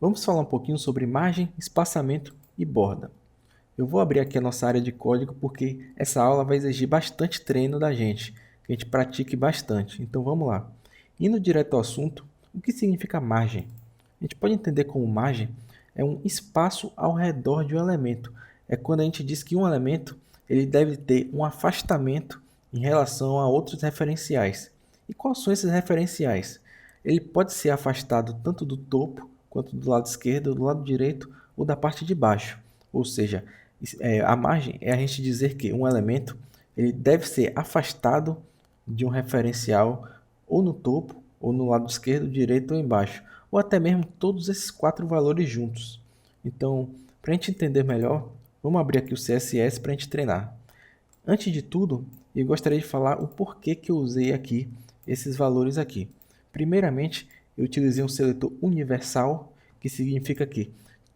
Vamos falar um pouquinho sobre margem, espaçamento e borda. Eu vou abrir aqui a nossa área de código porque essa aula vai exigir bastante treino da gente, que a gente pratique bastante. Então vamos lá. Indo direto ao assunto, o que significa margem? A gente pode entender como margem é um espaço ao redor de um elemento. É quando a gente diz que um elemento ele deve ter um afastamento em relação a outros referenciais. E quais são esses referenciais? Ele pode ser afastado tanto do topo, quanto do lado esquerdo, do lado direito ou da parte de baixo. Ou seja, a margem é a gente dizer que um elemento ele deve ser afastado de um referencial ou no topo, ou no lado esquerdo, direito ou embaixo, ou até mesmo todos esses quatro valores juntos. Então, para a gente entender melhor, vamos abrir aqui o CSS para a gente treinar. Antes de tudo, eu gostaria de falar o porquê que eu usei aqui esses valores aqui. Primeiramente, eu utilizei um seletor universal, que significa que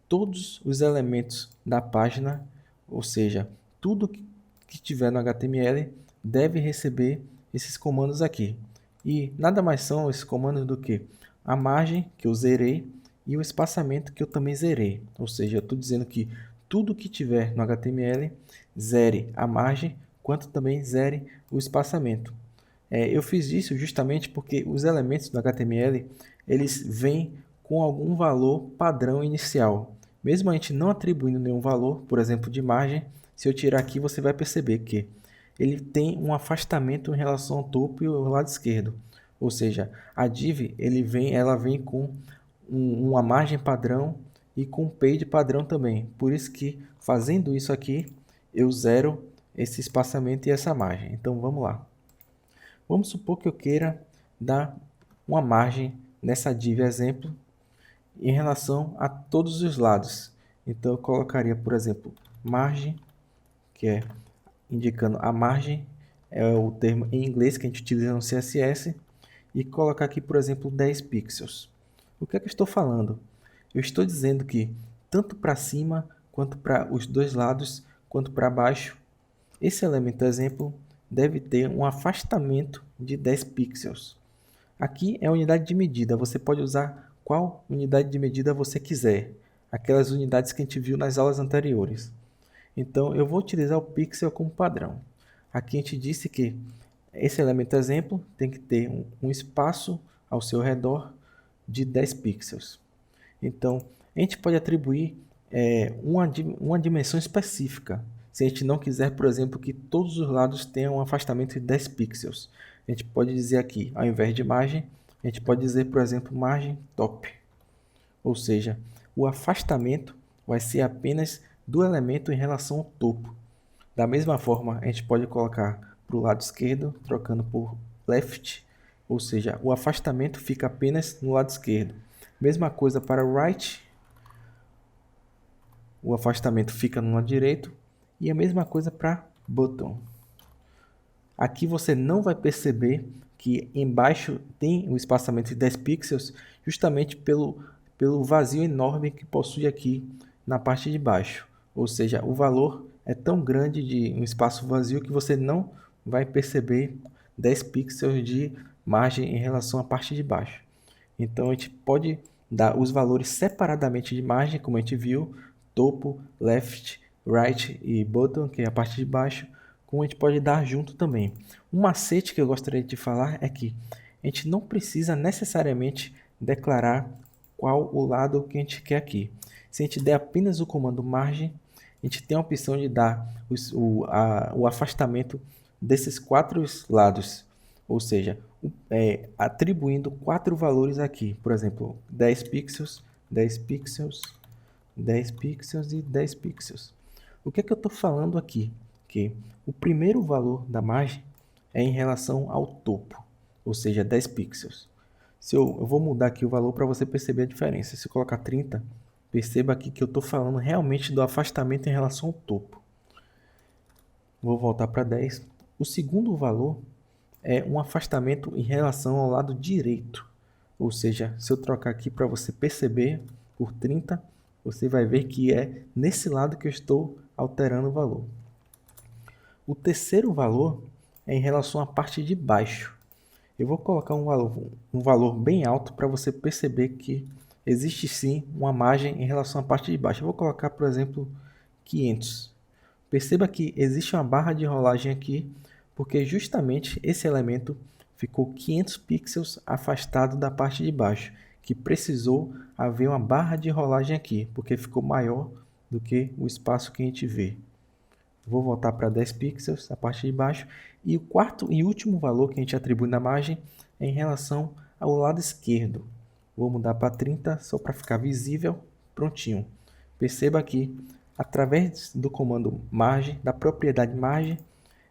todos os elementos da página, ou seja, tudo que tiver no HTML, deve receber esses comandos aqui. E nada mais são esses comandos do que a margem, que eu zerei, e o espaçamento, que eu também zerei. Ou seja, eu estou dizendo que tudo que tiver no HTML, zere a margem, quanto também zere o espaçamento. Eu fiz isso justamente porque os elementos do HTML, eles vêm com algum valor padrão inicial. Mesmo a gente não atribuindo nenhum valor, por exemplo, de margem, se eu tirar aqui, você vai perceber que ele tem um afastamento em relação ao topo e ao lado esquerdo. Ou seja, a div ela vem com uma margem padrão e com um page padrão também. Por isso que fazendo isso aqui, eu zero esse espaçamento e essa margem. Então vamos lá. Vamos supor que eu queira dar uma margem nessa div exemplo em relação a todos os lados. Então eu colocaria, por exemplo, margem, que é indicando a margem, é o termo em inglês que a gente utiliza no CSS, e colocar aqui, por exemplo, 10 pixels. O que é que eu estou falando? Eu estou dizendo que tanto para cima, quanto para os dois lados, quanto para baixo, esse elemento exemplo deve ter um afastamento de 10 pixels. Aqui é a unidade de medida, você pode usar qual unidade de medida você quiser, aquelas unidades que a gente viu nas aulas anteriores. Então eu vou utilizar o pixel como padrão. Aqui a gente disse que esse elemento exemplo tem que ter um espaço ao seu redor de 10 pixels. Então a gente pode atribuir uma dimensão específica. Se a gente não quiser, por exemplo, que todos os lados tenham um afastamento de 10 pixels, a gente pode dizer aqui, ao invés de margem, a gente pode dizer, por exemplo, margem top. Ou seja, o afastamento vai ser apenas do elemento em relação ao topo. Da mesma forma, a gente pode colocar para o lado esquerdo, trocando por left, ou seja, o afastamento fica apenas no lado esquerdo. Mesma coisa para right, o afastamento fica no lado direito, e a mesma coisa para bottom. Aqui você não vai perceber que embaixo tem um espaçamento de 10 pixels, justamente pelo vazio enorme que possui aqui na parte de baixo. Ou seja, o valor é tão grande de um espaço vazio que você não vai perceber 10 pixels de margem em relação à parte de baixo. Então a gente pode dar os valores separadamente de margem, como a gente viu, topo, left, right e bottom, que é a parte de baixo, como a gente pode dar junto também. Um macete que eu gostaria de falar é que a gente não precisa necessariamente declarar qual o lado que a gente quer aqui. Se a gente der apenas o comando margem, a gente tem a opção de dar o afastamento desses quatro lados, ou seja, atribuindo quatro valores aqui, por exemplo, 10 pixels, 10 pixels, 10 pixels e 10 pixels. O que é que eu estou falando aqui? Que o primeiro valor da margem é em relação ao topo, ou seja, 10 pixels. Eu vou mudar aqui o valor para você perceber a diferença. Se eu colocar 30, perceba aqui que eu estou falando realmente do afastamento em relação ao topo. Vou voltar para 10. O segundo valor é um afastamento em relação ao lado direito. Ou seja, se eu trocar aqui para você perceber por 30, você vai ver que é nesse lado que eu estou alterando o valor. O terceiro valor é em relação à parte de baixo. Eu vou colocar um valor bem alto para você perceber que existe sim uma margem em relação à parte de baixo. Eu vou colocar, por exemplo, 500. Perceba que existe uma barra de rolagem aqui, porque justamente esse elemento ficou 500 pixels afastado da parte de baixo, que precisou haver uma barra de rolagem aqui, porque ficou maior do que o espaço que a gente vê. Vou voltar para 10 pixels a parte de baixo. E o quarto e último valor que a gente atribui na margem é em relação ao lado esquerdo. Vou mudar para 30 só para ficar visível. Prontinho. Perceba que através do comando margem, da propriedade margem,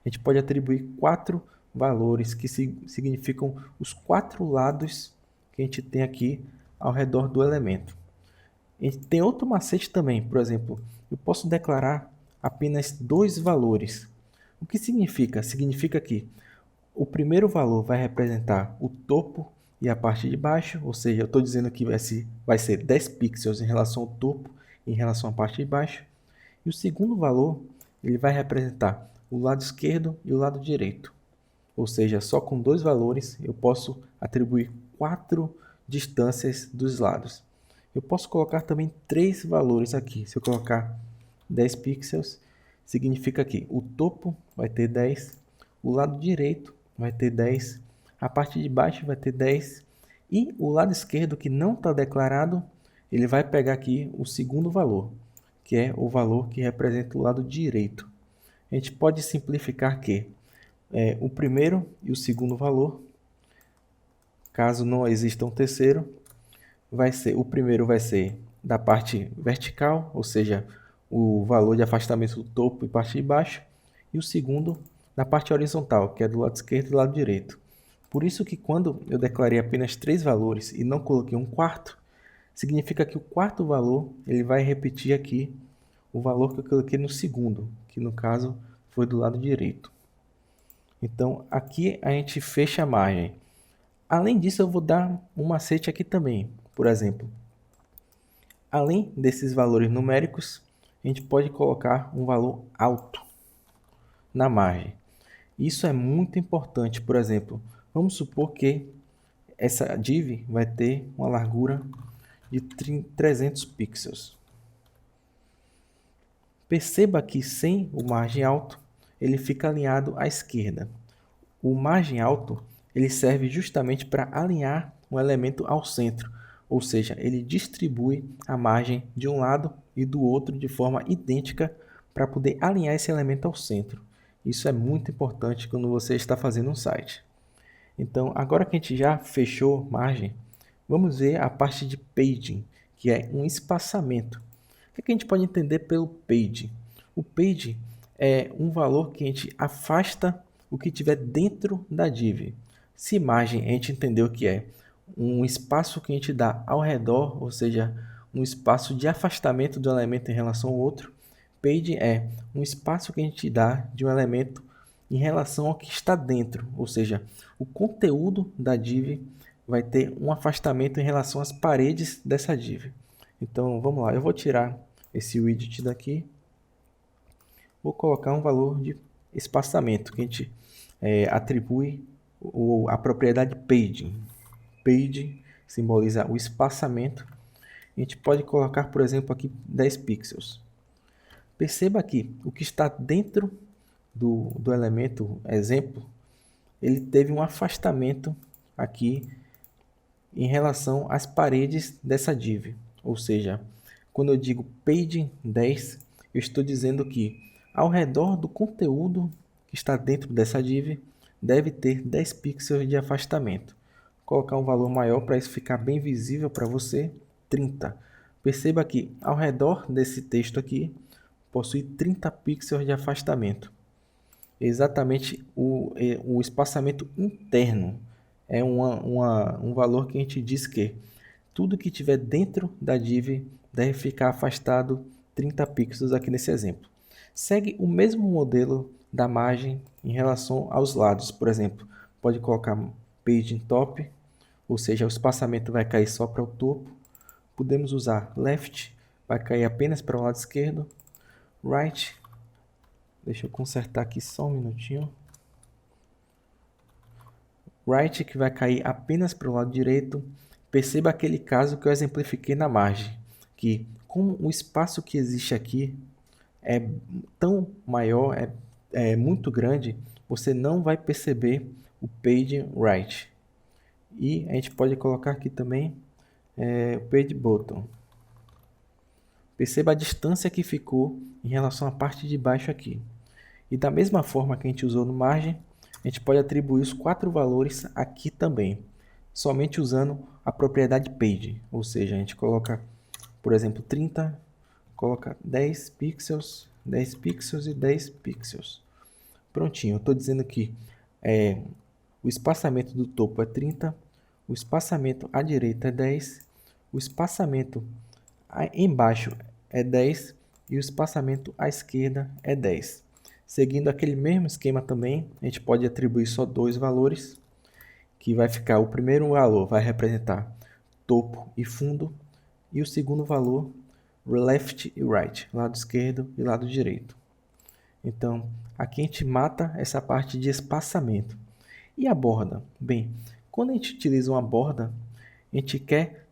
a gente pode atribuir 4 valores que significam os 4 lados que a gente tem aqui ao redor do elemento. E tem outro macete também, por exemplo, eu posso declarar apenas 2 valores. O que significa? Significa que o primeiro valor vai representar o topo e a parte de baixo, ou seja, eu estou dizendo que vai ser 10 pixels em relação ao topo e em relação à parte de baixo. E o segundo valor ele vai representar o lado esquerdo e o lado direito. Ou seja, só com 2 valores eu posso atribuir 4 distâncias dos lados. Eu posso colocar também 3 valores aqui. Se eu colocar 10 pixels, significa que o topo vai ter 10, o lado direito vai ter 10, a parte de baixo vai ter 10 e o lado esquerdo que não está declarado, ele vai pegar aqui o segundo valor, que é o valor que representa o lado direito. A gente pode simplificar que o primeiro e o segundo valor, caso não exista um terceiro, o primeiro vai ser da parte vertical, ou seja, o valor de afastamento do topo e parte de baixo, e o segundo na parte horizontal, que é do lado esquerdo e do lado direito. Por isso que quando eu declarei apenas 3 valores e não coloquei um quarto, significa que o quarto valor ele vai repetir aqui o valor que eu coloquei no segundo, que no caso foi do lado direito. Então aqui a gente fecha a margem. Além disso, eu vou dar um macete aqui também. Por exemplo, além desses valores numéricos, a gente pode colocar um valor alto na margem. Isso é muito importante. Por exemplo, vamos supor que essa div vai ter uma largura de 300 pixels. Perceba que sem o margem alto, ele fica alinhado à esquerda. O margem alto ele serve justamente para alinhar um elemento ao centro, ou seja, ele distribui a margem de um lado e do outro de forma idêntica para poder alinhar esse elemento ao centro. Isso é muito importante quando você está fazendo um site. Então, agora que a gente já fechou margem, vamos ver a parte de paging, que é um espaçamento. O que a gente pode entender pelo page? O page é um valor que a gente afasta o que tiver dentro da div. Se margem a gente entendeu que é um espaço que a gente dá ao redor, ou seja, um espaço de afastamento do elemento em relação ao outro. Page é um espaço que a gente dá de um elemento em relação ao que está dentro, ou seja, o conteúdo da div vai ter um afastamento em relação às paredes dessa div. Então vamos lá, eu vou tirar esse widget daqui, vou colocar um valor de espaçamento que a gente atribui a propriedade paging. Page simboliza o espaçamento. A gente pode colocar, por exemplo, aqui 10 pixels. Perceba aqui, o que está dentro do elemento exemplo, ele teve um afastamento aqui em relação às paredes dessa div. Ou seja, quando eu digo page 10, eu estou dizendo que ao redor do conteúdo que está dentro dessa div, deve ter 10 pixels de afastamento. Vou colocar um valor maior para isso ficar bem visível para você, 30. Perceba que ao redor desse texto aqui, possui 30 pixels de afastamento. Exatamente o espaçamento interno. É um valor que a gente diz que tudo que tiver dentro da div deve ficar afastado 30 pixels aqui nesse exemplo. Segue o mesmo modelo da margem em relação aos lados. Por exemplo, pode colocar page top, ou seja, o espaçamento vai cair só para o topo. Podemos usar left, vai cair apenas para o lado esquerdo. Right, deixa eu consertar aqui só um minutinho. Right, que vai cair apenas para o lado direito. Perceba aquele caso que eu exemplifiquei na margem, que como o espaço que existe aqui é tão maior, é muito grande, você não vai perceber o page right. E a gente pode colocar aqui também o page bottom. Perceba a distância que ficou em relação à parte de baixo aqui. E da mesma forma que a gente usou no margem, a gente pode atribuir os 4 valores aqui também, somente usando a propriedade page, ou seja, a gente coloca, por exemplo, 30, coloca 10 pixels, 10 pixels e 10 pixels. Prontinho, eu estou dizendo que o espaçamento do topo é 30, o espaçamento à direita é 10, o espaçamento embaixo é 10 e o espaçamento à esquerda é 10. Seguindo aquele mesmo esquema também, a gente pode atribuir só 2 valores, que vai ficar, o primeiro valor vai representar topo e fundo, e o segundo valor, left e right, lado esquerdo e lado direito. Então, aqui a gente mata essa parte de espaçamento. E a borda? Bem, quando a gente utiliza uma borda, a gente quer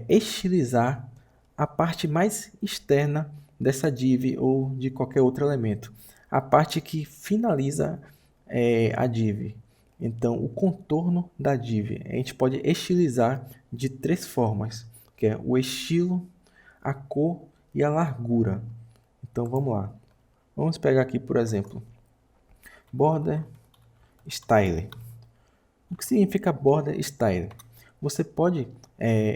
estilizar a parte mais externa dessa div ou de qualquer outro elemento. A parte que finaliza a div. Então, o contorno da div. A gente pode estilizar de 3 formas, que é o estilo, a cor e a largura. Então, vamos lá. Vamos pegar aqui, por exemplo, border style. O que significa border style? Você pode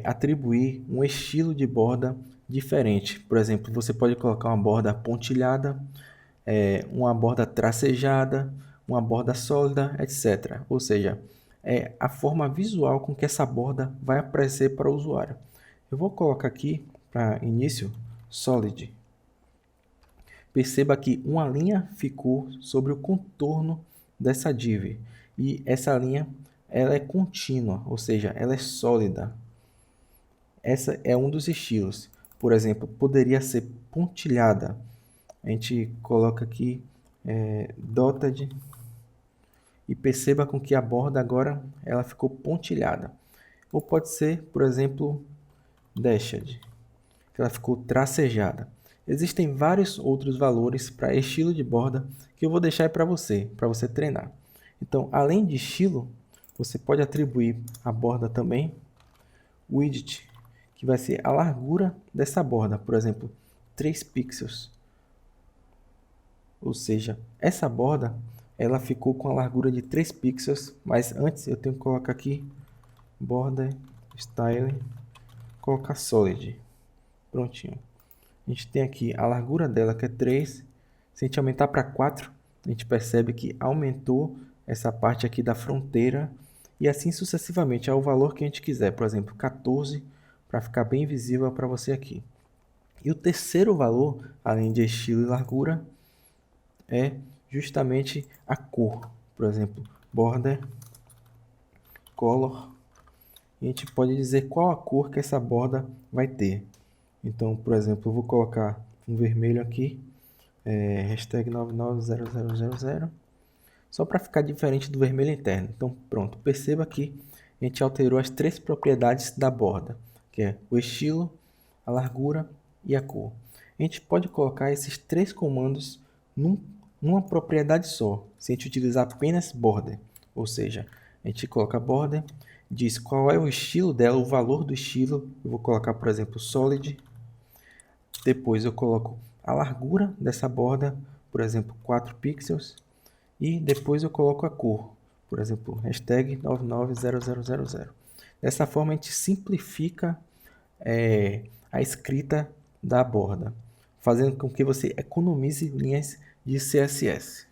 atribuir um estilo de borda diferente. Por exemplo, você pode colocar uma borda pontilhada, uma borda tracejada, uma borda sólida, etc. Ou seja, é a forma visual com que essa borda vai aparecer para o usuário. Eu vou colocar aqui, para início, solid. Perceba que uma linha ficou sobre o contorno dessa div. E essa linha ela é contínua, ou seja, ela é sólida. Essa é um dos estilos. Por exemplo, poderia ser pontilhada. A gente coloca aqui dotted e perceba com que a borda agora ela ficou pontilhada. Ou pode ser, por exemplo, dashed, que ela ficou tracejada. Existem vários outros valores para estilo de borda que eu vou deixar aí para você treinar. Então, além de estilo, você pode atribuir à borda também width, que vai ser a largura dessa borda, por exemplo, 3 pixels. Ou seja, essa borda ela ficou com a largura de 3 pixels, mas antes eu tenho que colocar aqui border style, colocar solid. Prontinho. A gente tem aqui a largura dela que é 3. Se a gente aumentar para 4, a gente percebe que aumentou essa parte aqui da fronteira e assim sucessivamente ao valor que a gente quiser. Por exemplo, 14 para ficar bem visível para você aqui. E o terceiro valor, além de estilo e largura, é justamente a cor. Por exemplo, border color. E a gente pode dizer qual a cor que essa borda vai ter. Então, por exemplo, eu vou colocar um vermelho aqui, hashtag 990000, só para ficar diferente do vermelho interno. Então, pronto, perceba que a gente alterou as 3 propriedades da borda, que é o estilo, a largura e a cor. A gente pode colocar esses 3 comandos numa propriedade só, se a gente utilizar apenas border, ou seja, a gente coloca border, diz qual é o estilo dela, o valor do estilo, eu vou colocar, por exemplo, solid. Depois eu coloco a largura dessa borda, por exemplo, 4 pixels. E depois eu coloco a cor, por exemplo, hashtag 990000. Dessa forma a gente simplifica a escrita da borda, fazendo com que você economize linhas de CSS.